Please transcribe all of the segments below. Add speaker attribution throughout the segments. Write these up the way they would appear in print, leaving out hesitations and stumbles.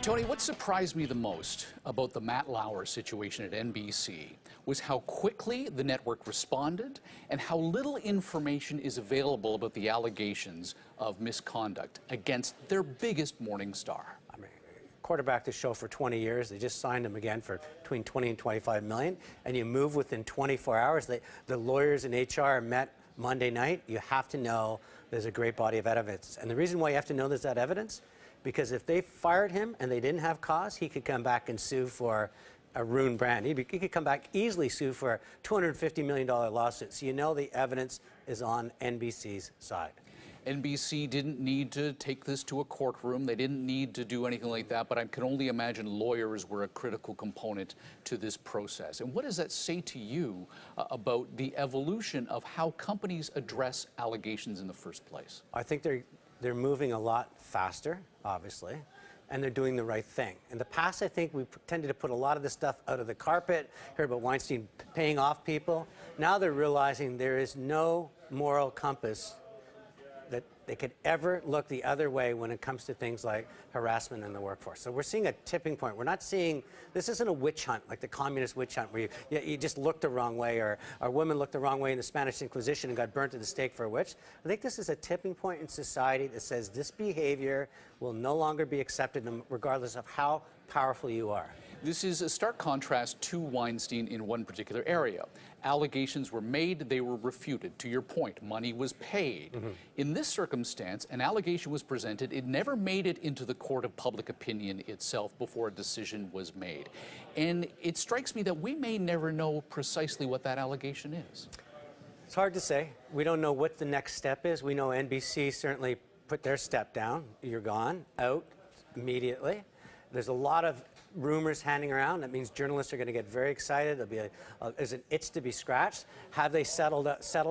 Speaker 1: Tony, what surprised me the most about the Matt Lauer situation at NBC was how quickly the network responded and how little information is available about the allegations of misconduct against their biggest morning star.
Speaker 2: I mean, quarterbacked the show for 20 years. They just signed him again for between 20 and 25 million. And you move within 24 hours. The lawyers in HR met Monday night. You have to know there's a great body of evidence. And the reason why you have to know there's that evidence, because if they fired him and they didn't have cause, he could come back and sue for a ruined brand. He could come back, easily sue for a $250 million lawsuit. So you know the evidence is on NBC's side.
Speaker 1: NBC didn't need to take this to a courtroom. They didn't need to do anything like that, but I can only imagine lawyers were a critical component to this process. And what does that say to you about the evolution of how companies address allegations in the first place?
Speaker 2: I think they're moving a lot faster, obviously, and they're doing the right thing. In the past, I think we tended to put a lot of this stuff out of the carpet, heard about Weinstein paying off people. Now they're realizing there is no moral compass that they could ever look the other way when it comes to things like harassment in the workforce. So we're seeing a tipping point. We're not seeing, this isn't a witch hunt, like the communist witch hunt, where you just looked the wrong way, or women looked the wrong way in the Spanish Inquisition and got burnt at the stake for a witch. I think this is a tipping point in society that says this behavior will no longer be accepted regardless of how powerful you are.
Speaker 1: This is a stark contrast to Weinstein in one particular area. Allegations were made, they were refuted. To your point, money was paid. In this circumstance, an allegation was presented. It never made it into the court of public opinion itself before a decision was made. And it strikes me that we may never know precisely what that allegation is.
Speaker 2: It's hard to say. We don't know what the next step is. We know NBC certainly put their step down. You're gone, out immediately. There's a lot of rumors hanging around. That means journalists are going to get very excited. There'll be there's an itch to be scratched. Have they settled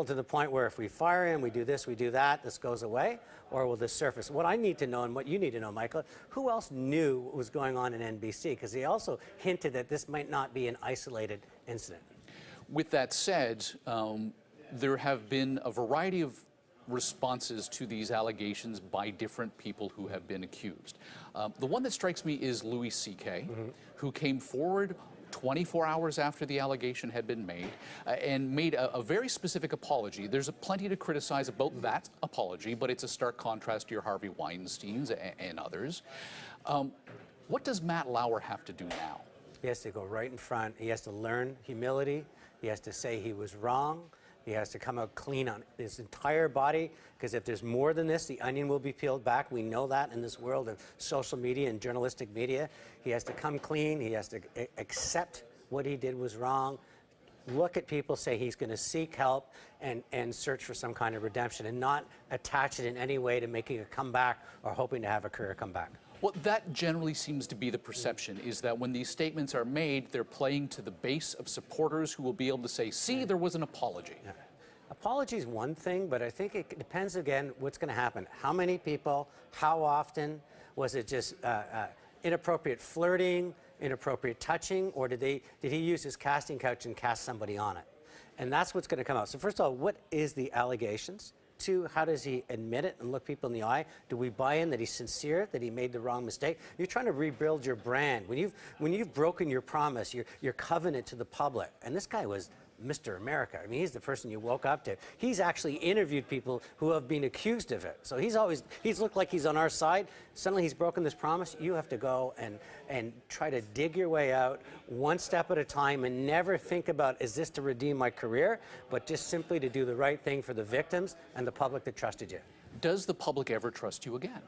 Speaker 2: to the point where if we fire him, we do this, we do that, this goes away? Or will this surface? What I need to know, and what you need to know, Michael, who else knew what was going on in NBC? Because they also hinted that this might not be an isolated incident.
Speaker 1: With that said, there have been a variety of responses to these allegations by different people who have been accused. The one that strikes me is Louis C.K., who came forward 24 hours after the allegation had been made and made a very specific apology. There's plenty to criticize about that apology, but it's a stark contrast to your Harvey Weinsteins and others. What does Matt Lauer have to do now?
Speaker 2: He has to go right in front. He has to learn humility. He has to say he was wrong. He has to come out clean on his entire body, because if there's more than this, the onion will be peeled back. We know that in this world of social media and journalistic media. He has to come clean. He has to accept what he did was wrong, look at people, say he's going to seek help and search for some kind of redemption, and not attach it in any way to making a comeback or hoping to have a career comeback.
Speaker 1: Well, that generally seems to be the perception, is that when these statements are made, they're playing to the base of supporters who will be able to say, see, there was an apology.
Speaker 2: Yeah. Apology is one thing, but I think it depends, again, what's going to happen. How many people, how often? Was it just inappropriate flirting, inappropriate touching, or did he use his casting couch and cast somebody on it? And that's what's going to come out. So first of all, what is the allegations? Two, how does he admit it and look people in the eye? Do we buy in that he's sincere, that he made the wrong mistake? You're trying to rebuild your brand. When you've broken your promise, your covenant to the public, and this guy was Mr. America. I mean, he's the person you woke up to. He's actually interviewed people who have been accused of it. So he's looked like he's on our side. Suddenly he's broken this promise. You have to go and try to dig your way out one step at a time, and never think about, is this to redeem my career, but just simply to do the right thing for the victims and the public that trusted you.
Speaker 1: Does the public ever trust you again?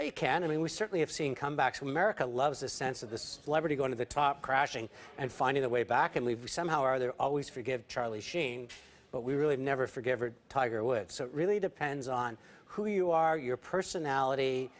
Speaker 2: You can. I mean, we certainly have seen comebacks. America loves the sense of the celebrity going to the top, crashing, and finding their way back. And we somehow always forgive Charlie Sheen, but we really never forgive Tiger Woods. So it really depends on who you are, your personality,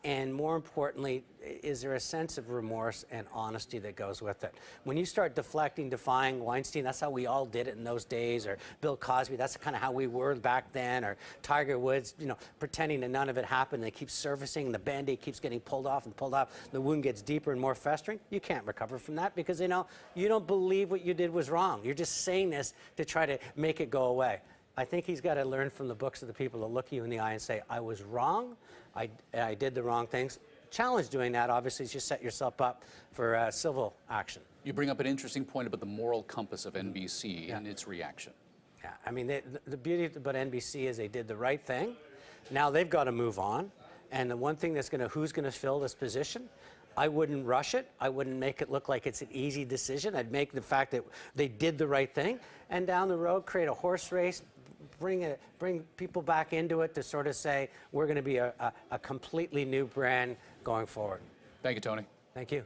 Speaker 2: and more importantly, is there a sense of remorse and honesty that goes with it? When you start deflecting, defying Weinstein, that's how we all did it in those days, or Bill Cosby, that's kind of how we were back then, or Tiger Woods, pretending that none of it happened. They keep surfacing, the Band-Aid keeps getting pulled off and pulled off, the wound gets deeper and more festering. You can't recover from that, because you don't believe what you did was wrong. You're just saying this to try to make it go away. I think he's got to learn from the books of the people that look you in the eye and say, I was wrong, I did the wrong things, challenge doing that, obviously, is you set yourself up for civil action.
Speaker 1: You bring up an interesting point about the moral compass of NBC and its reaction.
Speaker 2: Yeah, I mean, the beauty about NBC is they did the right thing. Now they've got to move on. And the one thing that's who's going to fill this position? I wouldn't rush it. I wouldn't make it look like it's an easy decision. I'd make the fact that they did the right thing, and down the road create a horse race, bring people back into it to sort of say we're going to be a completely new brand going forward.
Speaker 1: Thank you, Tony.
Speaker 2: Thank you.